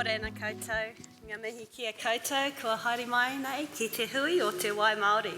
Morena koutou, ngā mihi kia koutou, kua haere mai nei ki te hui o te wai Māori.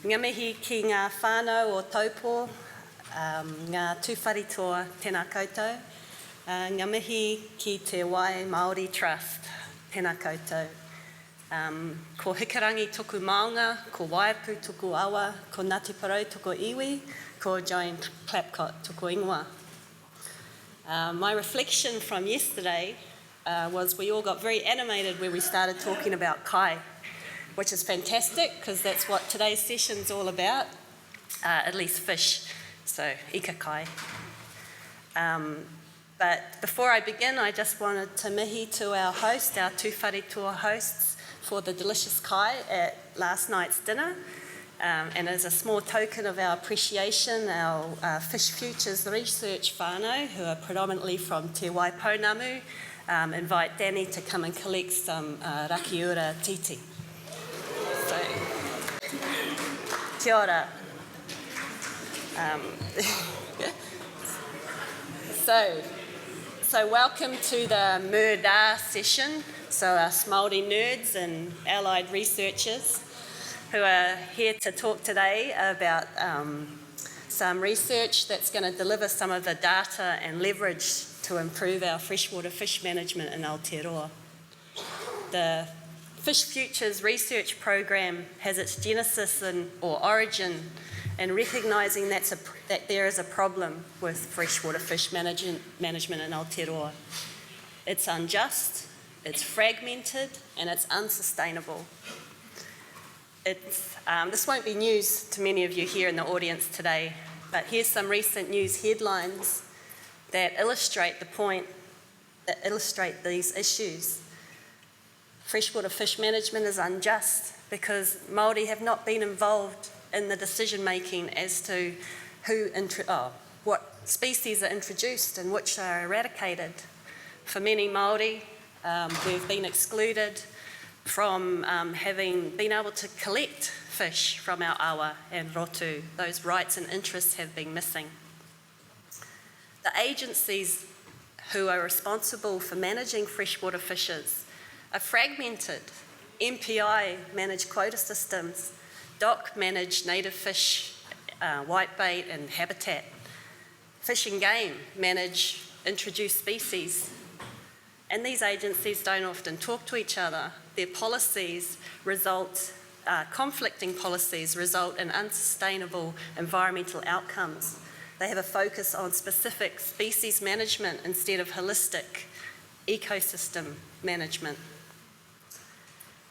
Ngā mihi ki ngā whānau o Taupō, ngā tūwharetoa tēnā koutou. Ngā mihi ki te wai Māori Trust, tēnā koutou. Ko Hikarangi tōku maunga, ko Waiapu tōku awa, ko Ngāti Porou tōku iwi, ko Joan Clapcott tōku ingoa. My reflection from yesterday was we all got very animated when we started talking about kai, which is fantastic because that's what today's session's all about, at least fish, so ika kai. But before I begin, I just wanted to mihi to our host, our tūwharetoa hosts, for the delicious kai at last night's dinner. And as a small token of our appreciation, our Fish Futures research whānau, who are predominantly from Te Waipounamu, invite Danny to come and collect some rakiura titi. So, kia ora. So welcome to the Murda session. So us Māori nerds and allied researchers who are here to talk today about some research that's going to deliver some of the data and leverage to improve our freshwater fish management in Aotearoa. The Fish Futures research program has its genesis or origin in recognising that there is a problem with freshwater fish management in Aotearoa. It's unjust, it's fragmented, and it's unsustainable. This won't be news to many of you here in the audience today, but here's some recent news headlines that illustrate the point, that illustrate these issues. Freshwater fish management is unjust because Māori have not been involved in the decision making as to what species are introduced and which are eradicated. For many Māori, we've been excluded from having been able to collect fish from our awa and rotu. Those rights and interests have been missing. The agencies who are responsible for managing freshwater fishes are fragmented. MPI manage quota systems, DOC manage native fish, whitebait and habitat. Fish and Game manage introduced species. And these agencies don't often talk to each other. Their policies conflicting policies result in unsustainable environmental outcomes. They have a focus on specific species management instead of holistic ecosystem management.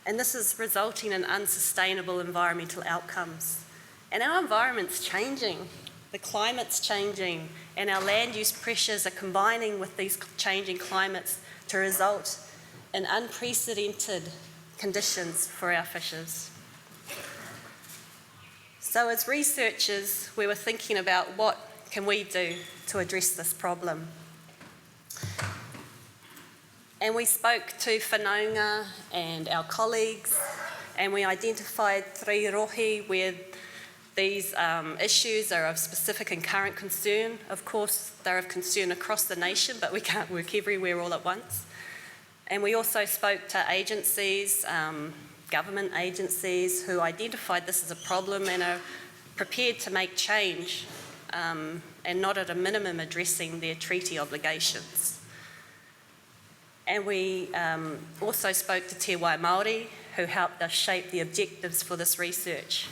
And this is resulting in unsustainable environmental outcomes. And our environment's changing, the climate's changing, and our land use pressures are combining with these changing climates to result in unprecedented conditions for our fishes. So as researchers, we were thinking about what can we do to address this problem. And we spoke to whanaunga and our colleagues, and we identified 3 rohe where these issues are of specific and current concern. Of course, they're of concern across the nation, but we can't work everywhere all at once. And we also spoke to agencies, government agencies, who identified this as a problem and are prepared to make change and not at a minimum addressing their treaty obligations. And we also spoke to Te Wai Māori, who helped us shape the objectives for this research.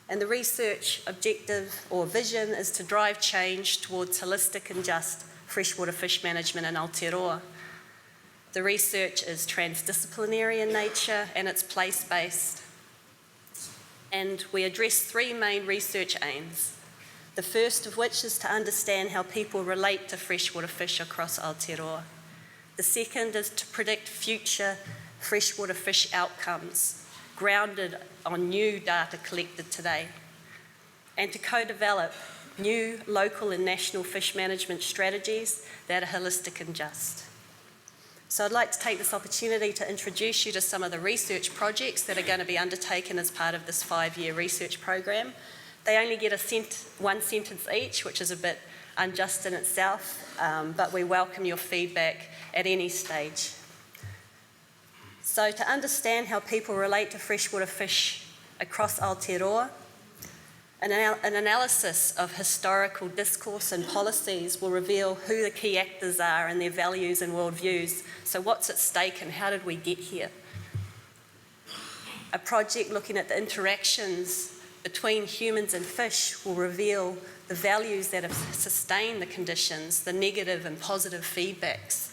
And the research objective or vision is to drive change towards holistic and just freshwater fish management in Aotearoa. The research is transdisciplinary in nature and it's place-based. And we address 3 main research aims. The first of which is to understand how people relate to freshwater fish across Aotearoa. The second is to predict future freshwater fish outcomes grounded on new data collected today, and to co-develop new local and national fish management strategies that are holistic and just. So I'd like to take this opportunity to introduce you to some of the research projects that are going to be undertaken as part of this 5-year research program. They only get one sentence each, which is a bit unjust in itself, but we welcome your feedback at any stage. So to understand how people relate to freshwater fish across Aotearoa, an analysis of historical discourse and policies will reveal who the key actors are and their values and worldviews. So what's at stake and how did we get here? A project looking at the interactions between humans and fish will reveal the values that have sustained the conditions, the negative and positive feedbacks.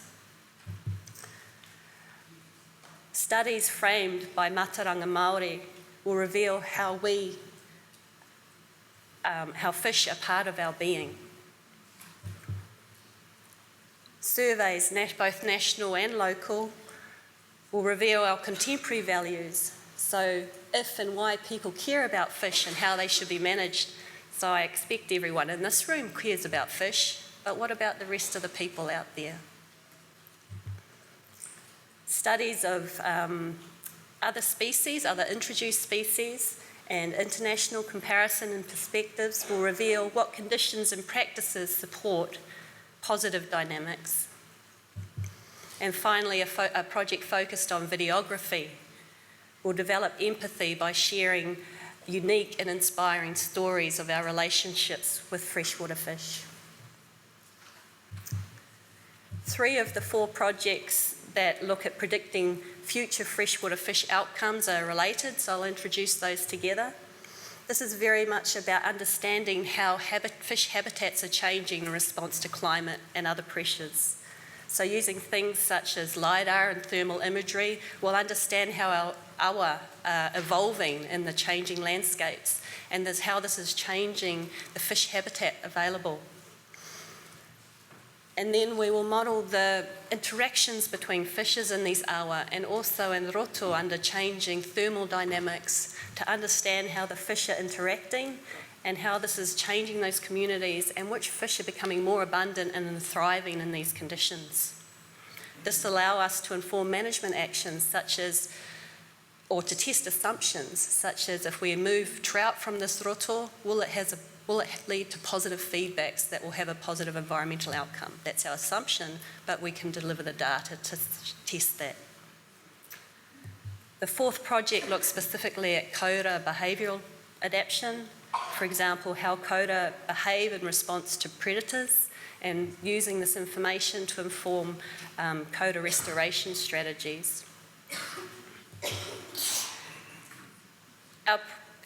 Studies framed by Mātauranga Māori will reveal how fish are part of our being. Surveys, both national and local, will reveal our contemporary values. So if and why people care about fish and how they should be managed. So I expect everyone in this room cares about fish, but what about the rest of the people out there? Studies of other species, other introduced species, and international comparison and perspectives will reveal what conditions and practices support positive dynamics. And finally, a project focused on videography will develop empathy by sharing unique and inspiring stories of our relationships with freshwater fish. 3 of the 4 projects that look at predicting future freshwater fish outcomes are related, so I'll introduce those together. This is very much about understanding how fish habitats are changing in response to climate and other pressures. So using things such as LiDAR and thermal imagery, we'll understand how our awa are evolving in the changing landscapes and how this is changing the fish habitat available. And then we will model the interactions between fishes in these awa and also in roto under changing thermal dynamics to understand how the fish are interacting and how this is changing those communities and which fish are becoming more abundant and thriving in these conditions. This allows us to inform management actions or to test assumptions such as if we move trout from this roto, will it lead to positive feedbacks that will have a positive environmental outcome? That's our assumption, but we can deliver the data to test that. The 4th project looks specifically at koura behavioural adaptation, for example, how koura behave in response to predators and using this information to inform koura restoration strategies.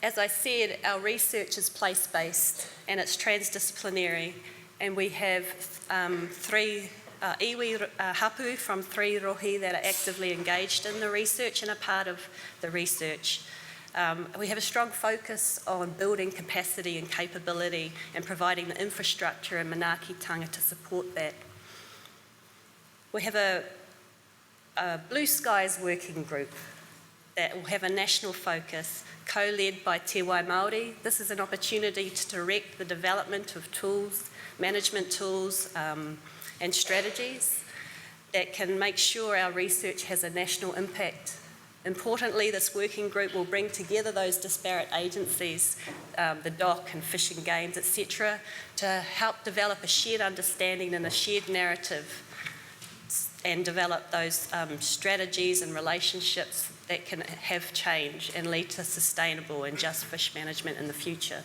As I said, our research is place-based and it's transdisciplinary, and we have 3 iwi hapu from 3 rohi that are actively engaged in the research and are part of the research. We have a strong focus on building capacity and capability and providing the infrastructure and manaakitanga to support that. We have a Blue Skies working group that will have a national focus, co-led by Te Wai Māori. This is an opportunity to direct the development of tools, management tools and strategies that can make sure our research has a national impact. Importantly, this working group will bring together those disparate agencies, the DOC and Fish and Games, etc., to help develop a shared understanding and a shared narrative and develop those strategies and relationships that can have change and lead to sustainable and just fish management in the future.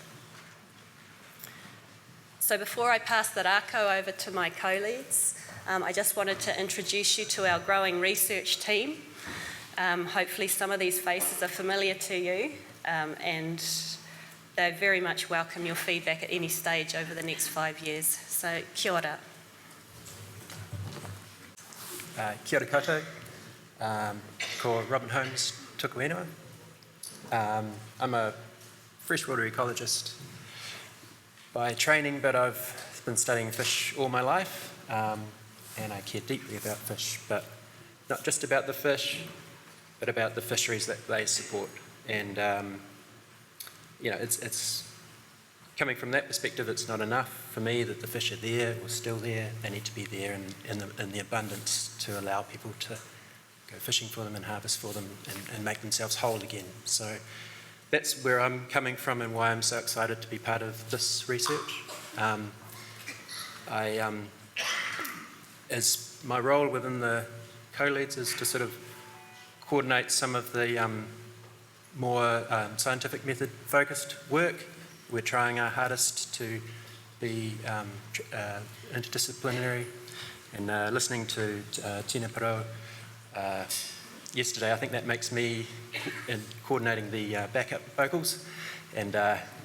So before I pass the rākau over to my co-leads, I just wanted to introduce you to our growing research team. Hopefully some of these faces are familiar to you, and they very much welcome your feedback at any stage over the next 5 years. So kia ora. Kia ora koutou. Ko Robin Holmes tuku ingoa. I'm a freshwater ecologist by training, but I've been studying fish all my life, and I care deeply about fish, but not just about the fish, but about the fisheries that they support. And it's coming from that perspective. It's not enough for me that the fish are there or still there. They need to be there in the abundance to allow people to go fishing for them and harvest for them and make themselves whole again. So that's where I'm coming from and why I'm so excited to be part of this research. As my role within the co-leads is to sort of coordinate some of the more scientific method focused work. We're trying our hardest to be interdisciplinary, and listening to Tina Parau yesterday, I think that makes me in coordinating the backup vocals, and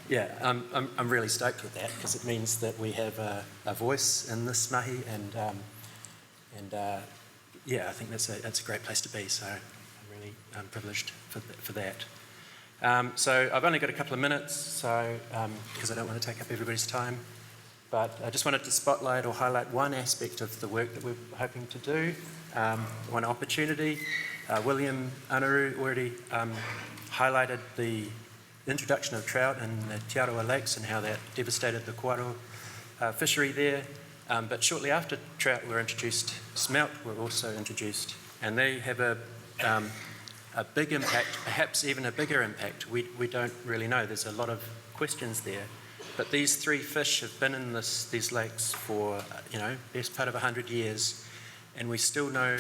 yeah, I'm really stoked with that because it means that we have a voice in this mahi, and yeah, I think that's a great place to be. So I'm really privileged for that. So I've only got a couple of minutes, so because I don't want to take up everybody's time, but I just wanted to spotlight or highlight one aspect of the work that we're hoping to do, one opportunity. William Anaru already highlighted the introduction of trout in the Aotearoa lakes and how that devastated the Cawthron fishery there. But shortly after trout were introduced, smelt were also introduced, and they have a big impact, perhaps even a bigger impact. We don't really know. There's a lot of questions there. But these three fish have been in these lakes for, best part of 100 years, and we still know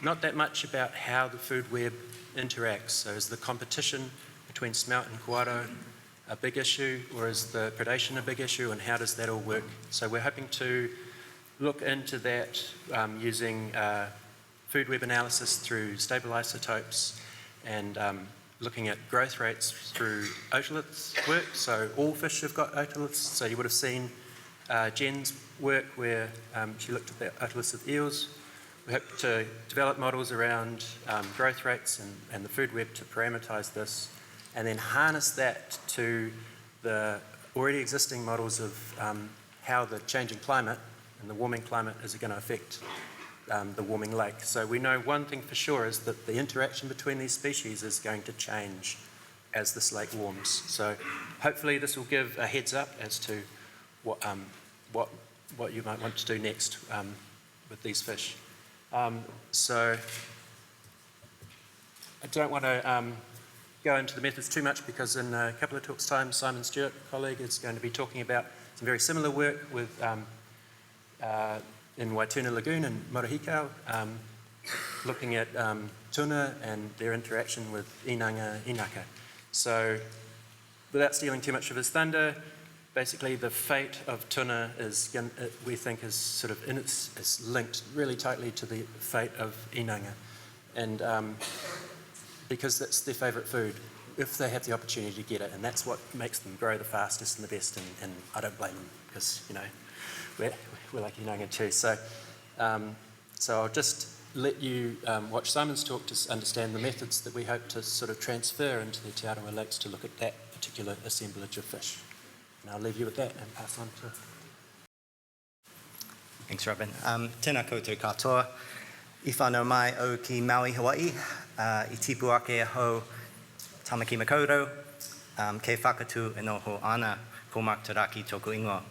not that much about how the food web interacts. So is the competition between smelt and Cawthron a big issue, or is the predation a big issue, and how does that all work? So we're hoping to look into that using food web analysis through stable isotopes and looking at growth rates through otoliths work. So all fish have got otoliths. So you would have seen Jen's work where she looked at the otoliths of eels. We hope to develop models around growth rates and the food web to parameterise this, and then harness that to the already existing models of how the changing climate and the warming climate is going to affect the warming lake. So we know one thing for sure is that the interaction between these species is going to change as this lake warms. So hopefully this will give a heads up as to what you might want to do next with these fish. So I don't want to go into the methods too much because in a couple of talks' time, Simon Stewart, colleague, is going to be talking about some very similar work with in Waituna Lagoon in Marahikau, looking at tuna and their interaction with inanga inaka. So without stealing too much of his thunder, basically the fate of tuna is, we think, is sort of is linked really tightly to the fate of inanga, and because that's their favourite food if they have the opportunity to get it, and that's what makes them grow the fastest and the best, and I don't blame them because we're like inanga too. So I'll just let you watch Simon's talk to understand the methods that we hope to sort of transfer into the Aotearoa lakes to look at that particular assemblage of fish. And I'll leave you with that and pass on to... Thanks, Robin. Tēnā koutou katoa. I whānau mai o ki Maui, Hawaii. I tipu ake ho tamaki makaurau. Ke whakatū e noho ana ko Mark Taraki tōku ingoa.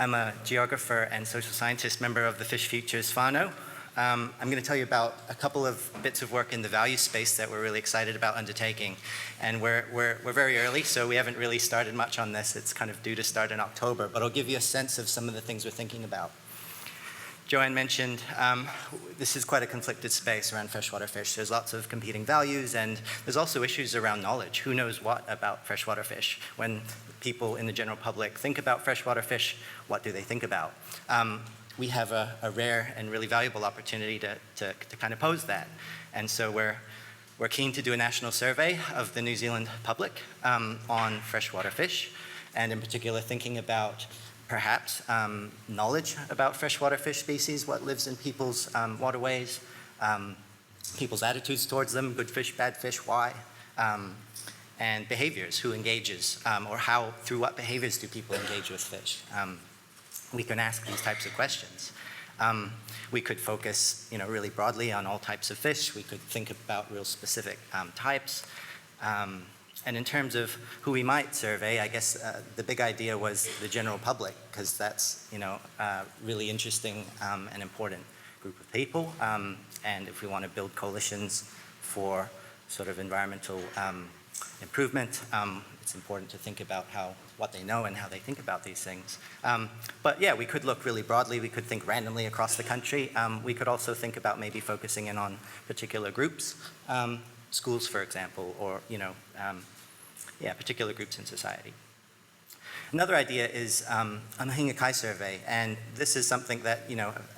I'm a geographer and social scientist member of the Fish Futures whānau. I'm going to tell you about a couple of bits of work in the value space that we're really excited about undertaking. And we're very early, so we haven't really started much on this. It's kind of due to start in October, but I'll give you a sense of some of the things we're thinking about. Joanne mentioned this is quite a conflicted space around freshwater fish. There's lots of competing values, and there's also issues around knowledge. Who knows what about freshwater fish? When people in the general public think about freshwater fish, what do they think about? We have a rare and really valuable opportunity to kind of pose that. And so we're keen to do a national survey of the New Zealand public on freshwater fish, and in particular thinking about perhaps knowledge about freshwater fish species, what lives in people's waterways, people's attitudes towards them, good fish, bad fish, why, and behaviors, who engages, or how, through what behaviors do people engage with fish. We can ask these types of questions. We could focus, really broadly on all types of fish. We could think about real specific types. And in terms of who we might survey, I guess the big idea was the general public, because that's, a really interesting and important group of people. And if we want to build coalitions for sort of environmental improvement. It's important to think about what they know and how they think about these things. But yeah, we could look really broadly. We could think randomly across the country. We could also think about maybe focusing in on particular groups, schools, for example, or particular groups in society. Another idea is a Mahinga Kai survey, and this is something that,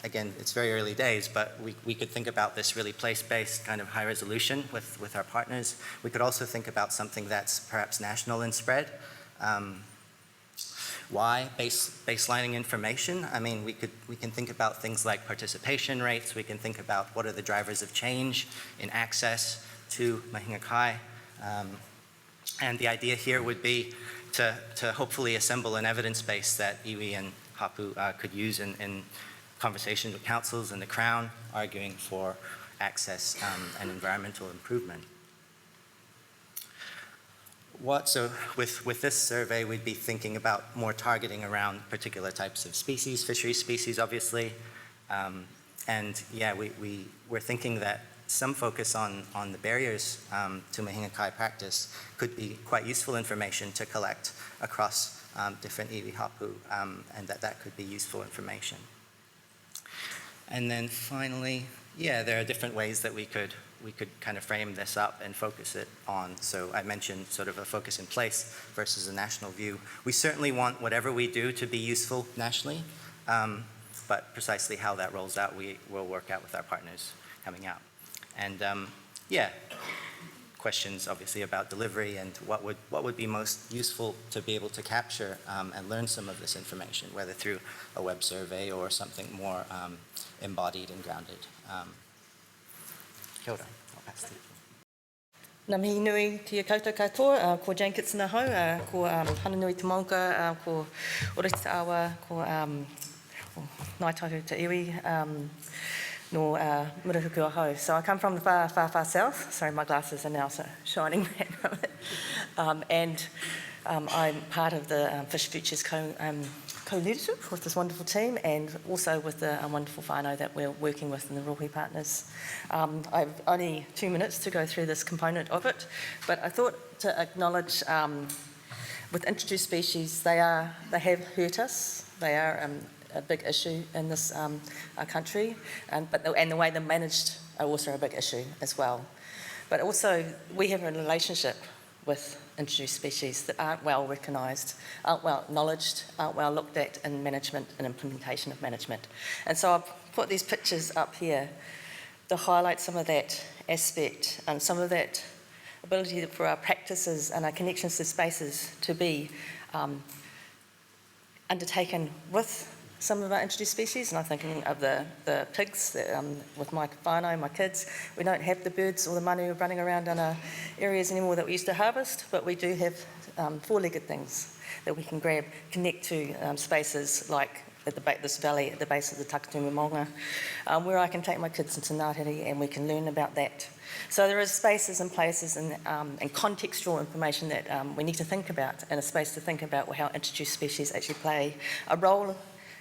again, it's very early days, but we could think about this really place-based kind of high resolution with our partners. We could also think about something that's perhaps national in spread. Why? Baselining information. I mean, we can think about things like participation rates. We can think about what are the drivers of change in access to Mahinga Kai. And the idea here would be to hopefully assemble an evidence base that iwi and hapu could use in conversations with councils and the Crown, arguing for access and environmental improvement. So with this survey, we'd be thinking about more targeting around particular types of species, fisheries species, obviously. And yeah, we're thinking that some focus on the barriers to Mahinga Kai practice could be quite useful information to collect across different iwi hapu, and that could be useful information. And then finally, yeah, there are different ways that we could kind of frame this up and focus it on. So I mentioned sort of a focus in place versus a national view. We certainly want whatever we do to be useful nationally, but precisely how that rolls out, we will work out with our partners coming out. And yeah, questions obviously about delivery and what would be most useful to be able to capture and learn some of this information, whether through a web survey or something more embodied and grounded. Kia ora, I'll pass to you. Ngā mihi nui kia koutou katoa, ko Jane Kitsuna hau, ko Hananui Te Maunga, ko Orita Awa, ko Ngāi Tahu Te Iwi, no Murahuku hau. So I come from the far south. Sorry, my glasses are now shining back from it. And I'm part of the Fish Futures co-leadership with this wonderful team, and also with the wonderful whānau that we're working with in the Rohi partners. I've only 2 minutes to go through this component of it, but I thought to acknowledge with introduced species, they have hurt us. They are a big issue in this our country, and the way they're managed are also a big issue as well. But also, we have a relationship with introduced species that aren't well recognised, aren't well acknowledged, aren't well looked at in management and implementation of management. And so I've put these pictures up here to highlight some of that aspect and some of that ability for our practices and our connections to spaces to be undertaken with some of our introduced species. And I'm thinking of the pigs with my whānau, my kids. We don't have the birds or the manu running around in our areas anymore that we used to harvest, but we do have four-legged things that we can grab, connect to spaces like at this valley at the base of the Takatumu Maunga, where I can take my kids into Ngātiri and we can learn about that. So there are spaces and places and contextual information that we need to think about, and a space to think about how introduced species actually play a role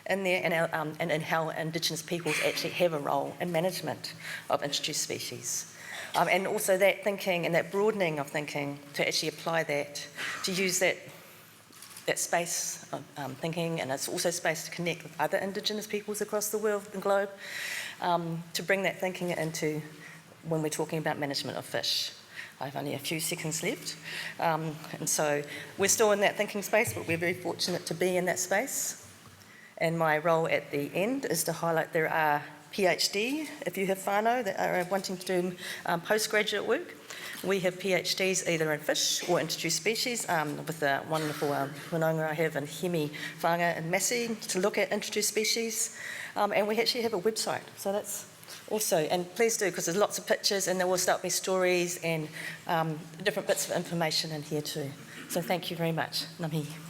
in there, and in how Indigenous peoples actually have a role in management of introduced species. And also that thinking and that broadening of thinking to actually apply that, to use that space of thinking, and it's also space to connect with other Indigenous peoples across the world and globe, to bring that thinking into when we're talking about management of fish. I have only a few seconds left. And so we're still in that thinking space, but we're very fortunate to be in that space. And my role at the end is to highlight there are PhD, if you have whānau that are wanting to do postgraduate work. We have PhDs either in fish or introduced species, with the wonderful whanaunga I have in Hemi, Whanga and Massey to look at introduced species. And we actually have a website, so that's also, and please do, because there's lots of pictures and there will start be stories and different bits of information in here too. So thank you very much. Ngā mihi.